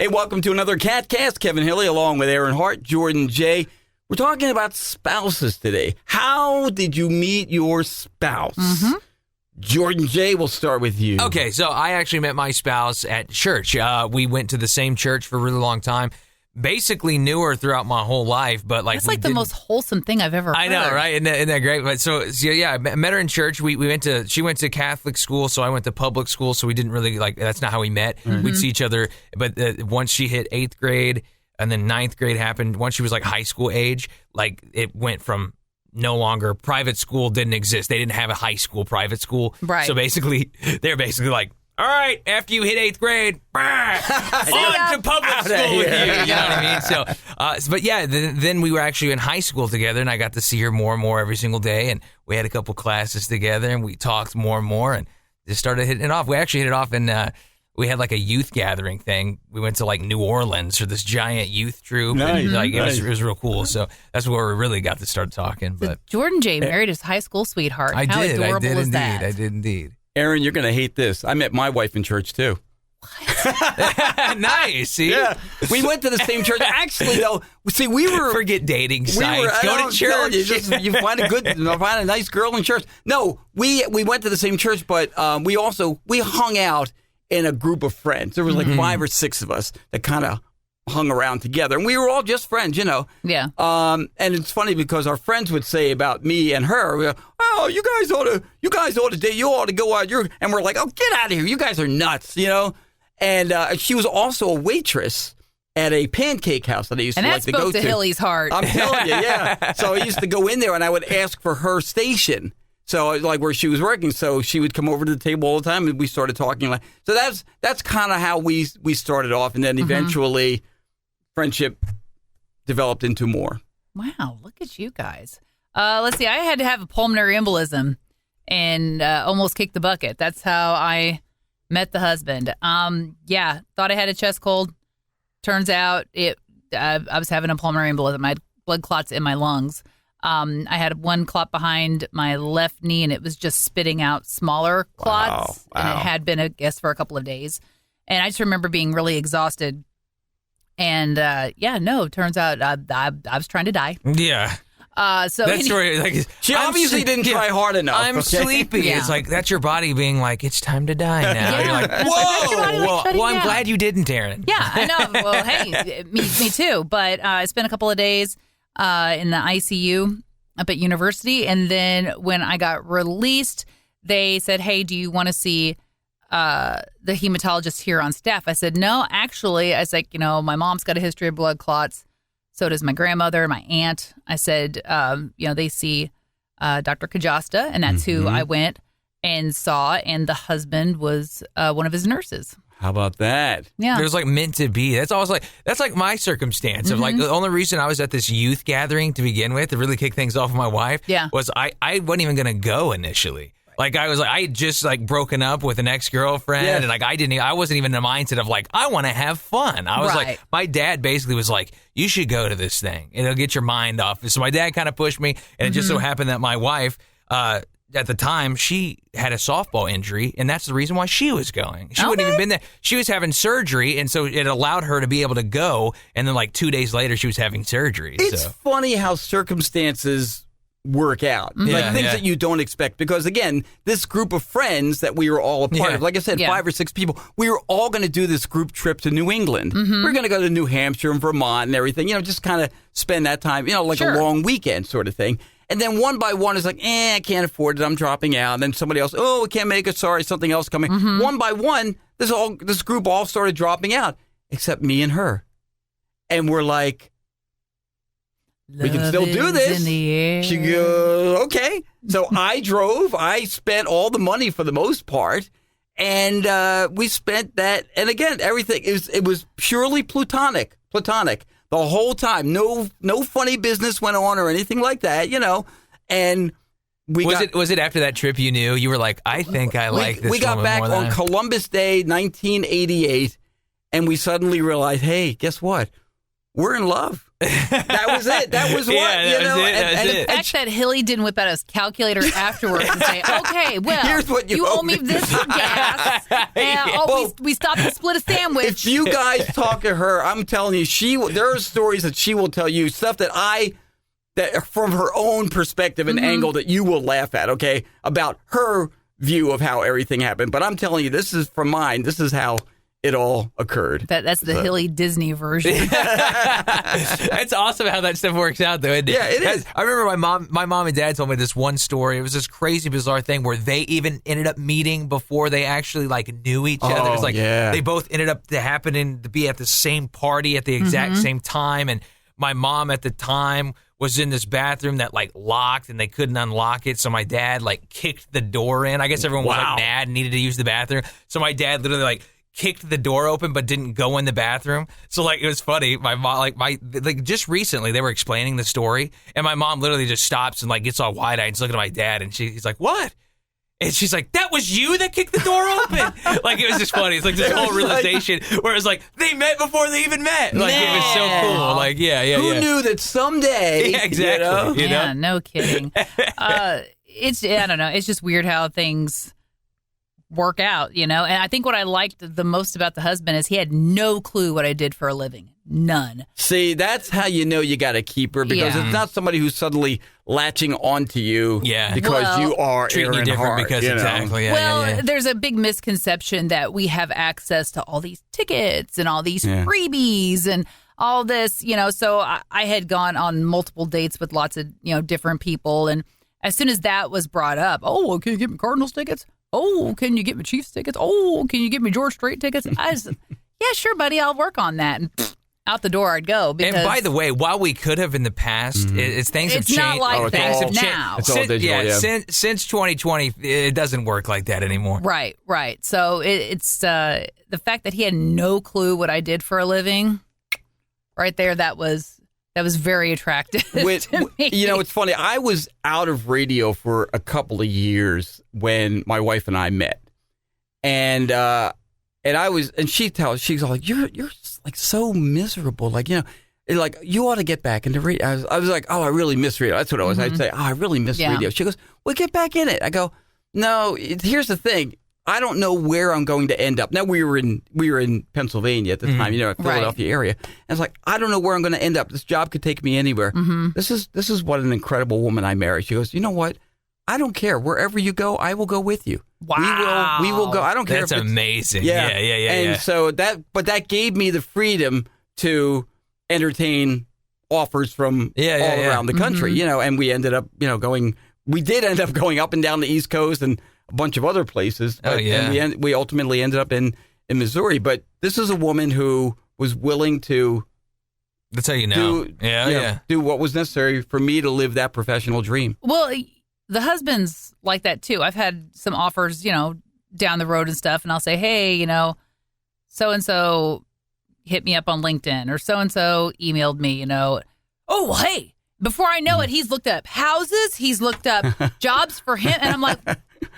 Hey, welcome to another KATcast. Kevin Hilly along with Aaron Hart, Jordan J. We're talking about spouses today. How did you meet your spouse? Mm-hmm. Jordan J., we'll start with you. Okay, so I actually met my spouse at church. We went to the same church for a really long time. Basically knew her throughout my whole life, but that's like the most wholesome thing I've ever heard. I know, right? Isn't that great? But so yeah, I met her in church. She went to Catholic school, so I went to public school. So we didn't really that's not how we met. Mm-hmm. We'd see each other, but once she hit 8th grade, and then 9th grade happened. Once she was like high school age, it went from no longer private school didn't exist. They didn't have a high school private school, right? So basically, they're basically like, all right, after you hit 8th grade, on to public school with you. You know what I mean? So, but yeah, then we were actually in high school together, and I got to see her more and more every single day, and we had a couple classes together, and we talked more and more, and just started hitting it off. We actually hit it off, and we had like a youth gathering thing. We went to like New Orleans for this giant youth troop. Nice. And, it was real cool. So that's where we really got to start talking. So but Jordan J. married his high school sweetheart. How adorable is that? I did indeed. Aaron, you're going to hate this. I met my wife in church, too. Nice. See? Yeah. We went to the same church. Actually, though, see, we were... Forget dating sites. Go to church. You find a nice girl in church. No, we went to the same church, but we hung out in a group of friends. There was like 5 or 6 of us that kind of hung around together, and we were all just friends, you know. Yeah. And it's funny because our friends would say about me and her, "Oh, you guys ought to date. You ought to go out." And we're like, "Oh, get out of here! You guys are nuts," you know. And she was also a waitress at a pancake house that I used to like to go to. And that spoke to Hilly's heart. I'm telling you, yeah. So I used to go in there, and I would ask for her station. So like where she was working, so she would come over to the table all the time, and we started talking. So that's kind of how we started off, and then eventually friendship developed into more. Wow, look at you guys. Let's see. I had to have a pulmonary embolism and almost kicked the bucket. That's how I met the husband. Yeah, thought I had a chest cold. Turns out I was having a pulmonary embolism. I had blood clots in my lungs. I had one clot behind my left knee, and it was just spitting out smaller clots. Wow. And it had been, I guess, for a couple of days. And I just remember being really exhausted. And turns out I was trying to die. Yeah. So that's where she obviously didn't try hard enough. I'm sleepy. Yeah. It's like that's your body being like, it's time to die now. Yeah. You're like, whoa. Well, I'm glad you didn't, Aaron. Yeah, I know. Well, hey, me too. But I spent a couple of days in the ICU up at university, and then when I got released, they said, "Hey, do you want to see the hematologist here on staff?" I said, "No, actually." I was like, my mom's got a history of blood clots. So does my grandmother, my aunt. I said, they see Dr. Kajasta, and that's who I went and saw. And the husband was one of his nurses. How about that? Yeah. There's like meant to be. That's like my circumstance of like the only reason I was at this youth gathering to begin with to really kick things off with my wife was I wasn't even going to go initially. Like I had just like broken up with an ex-girlfriend and like I wasn't even in the mindset of like, I want to have fun. I was like, my dad basically was like, you should go to this thing. It'll get your mind off. So my dad kind of pushed me, and it just so happened that my wife, at the time, she had a softball injury, and that's the reason why she was going. She wouldn't even been there. She was having surgery, and so it allowed her to be able to go, and then like 2 days later, she was having surgery. It's funny how circumstances work out. Like things that you don't expect. Because again, this group of friends that we were all a part of, like I said, 5 or 6 people, we were all going to do this group trip to New England. We're going to go to New Hampshire and Vermont and everything, just kind of spend that time, like a long weekend sort of thing. And then one by one is like, I can't afford it. I'm dropping out. And then somebody else, we can't make it. Sorry, something else coming. One by one, this group all started dropping out, except me and her. And we're like, we can still do this. In the air. She goes, okay. So I drove. I spent all the money for the most part. And we spent that. And again, everything, it was purely platonic. The whole time. No funny business went on or anything like that, And was it after that trip you knew? You were like, I think I like this. We got woman back more than on Columbus Day, 1988, and we suddenly realized, hey, guess what? We're in love. That was it. That was what, And the fact that Hilly didn't whip out his calculator afterwards and say, okay, well, here's what you owe me this for gas. And we stopped to split a sandwich. If you guys talk to her, I'm telling you, there are stories that she will tell you, stuff that from her own perspective and angle that you will laugh at, okay, about her view of how everything happened. But I'm telling you, this is from mine. This is how it all occurred. That's the Hilly Disney version. It's awesome how that stuff works out, though, isn't it? Yeah, it is. I remember my mom and dad told me this one story. It was this crazy, bizarre thing where they even ended up meeting before they actually knew each other. It was they both ended up happening to be at the same party at the exact same time. And my mom at the time was in this bathroom that locked and they couldn't unlock it. So my dad kicked the door in. I guess everyone was mad and needed to use the bathroom. So my dad literally kicked the door open but didn't go in the bathroom. So it was funny. My mom just recently they were explaining the story and my mom literally just stops and gets all wide-eyed and she's looking at my dad and he's like, "What?" And she's like, "That was you that kicked the door open?" It was just funny. It's this whole realization where it's they met before they even met. It was so cool. Who knew that someday? Yeah, exactly. You know? Yeah, no kidding. I don't know. It's just weird how things work out, And I think what I liked the most about the husband is he had no clue what I did for a living. None. See, that's how you know you got to keep her because it's not somebody who's suddenly latching onto you because you are treating Aaron you different Hart, because exactly. There's a big misconception that we have access to all these tickets and all these freebies and all this, So I had gone on multiple dates with lots of different people, and as soon as that was brought up, oh, can you get me Cardinals tickets? Oh, can you get me Chiefs tickets? Oh, can you get me George Strait tickets? I said, yeah, sure, buddy, I'll work on that. And out the door I'd go. Because and by the way, while we could have in the past, things have changed. It's not like that now. It's all digital, since 2020, it doesn't work like that anymore. Right. So it's the fact that he had no clue what I did for a living. Right there, that was very attractive to me. It's funny. I was out of radio for a couple of years when my wife and I met, and she's like, you're so miserable, you ought to get back into radio. I was like, oh, I really miss radio. That's what it was. I'd say, oh, I really miss radio. She goes, well, get back in it. I go, no. Here's the thing. I don't know where I'm going to end up. Now we were in Pennsylvania at the time, Philadelphia area. And it's like, I don't know where I'm going to end up. This job could take me anywhere. This is what an incredible woman I married. She goes, you know what? I don't care. Wherever you go, I will go with you. Wow. We will go. I don't care. That's amazing. Yeah. And so that gave me the freedom to entertain offers from all around the country, and we ended up, we did end up going up and down the East Coast and a bunch of other places. And we ultimately ended up in Missouri. But this is a woman who was willing to That's how you know. Do what was necessary for me to live that professional dream. Well, the husband's like that too. I've had some offers, down the road and stuff, and I'll say, hey, so-and-so hit me up on LinkedIn, or so-and-so emailed me, oh, hey, before I know it, he's looked up houses, he's looked up jobs for him, and I'm like,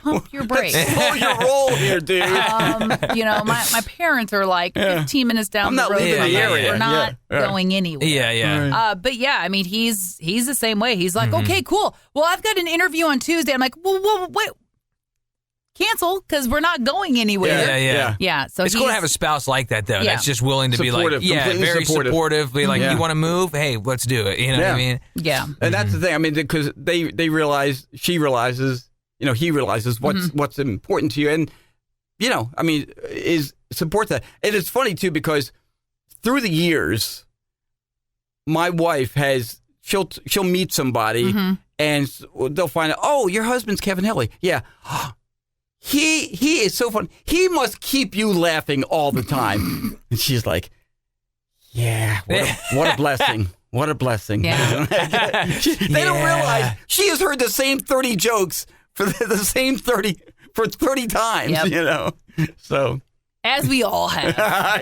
pump your brakes. Slow your roll here, dude. My parents are 15 minutes down the road. I'm not leaving the area. We're not going anywhere. Yeah. But he's the same way. He's like, okay, cool. Well, I've got an interview on Tuesday. I'm like, well, wait. Cancel, because we're not going anywhere. Yeah. So it's cool to have a spouse like that, though. That's just willing to supportive, be very supportive. Be like, you want to move? Hey, let's do it. You know what I mean? Yeah. And that's the thing. I mean, because they realize, she realizes, he realizes what's important to you, and is support that. And it's funny too, because through the years, my wife she'll meet somebody and they'll find out, oh, your husband's Kevin Hilly. Yeah. He is so fun. He must keep you laughing all the time. And she's like, yeah, what a blessing. What a blessing. Yeah. They don't realize she has heard the same 30 jokes for the same 30 times, So as we all have.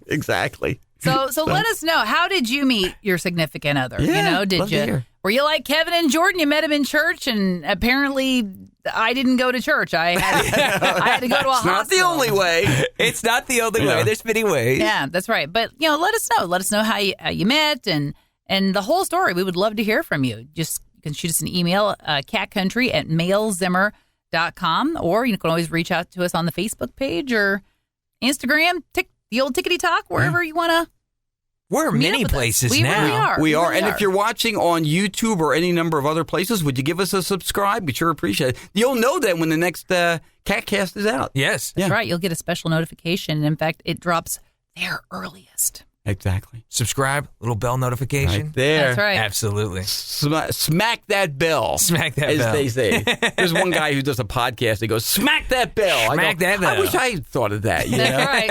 Exactly. So let us know, how did you meet your significant other? Yeah, did you? Were you like Kevin and Jordan? You met him in church, and apparently I didn't go to church. I had to go to a hospital. Not the only way. It's not the only way. There's many ways. Yeah, that's right. But, let us know. Let us know how you met and the whole story. We would love to hear from you. Just you can shoot us an email, catcountry@mailzimmer.com, or you can always reach out to us on the Facebook page or Instagram, the old Tickety Talk, wherever you want to. We're many places now. Really are. We are. Really and if you're watching on YouTube or any number of other places, would you give us a subscribe? We sure appreciate it. You'll know that when the next KATcast is out. Yes. That's right. You'll get a special notification. In fact, it drops there earliest. Exactly. Subscribe, little bell notification. Right there. That's right. Absolutely. Smack that bell. Smack that as bell. They say. There's one guy who does a podcast. He goes, smack that bell. Smack that bell. I wish I had thought of that. You know? That's right.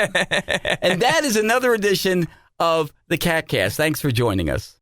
And that is another edition of the KATcast. Thanks for joining us.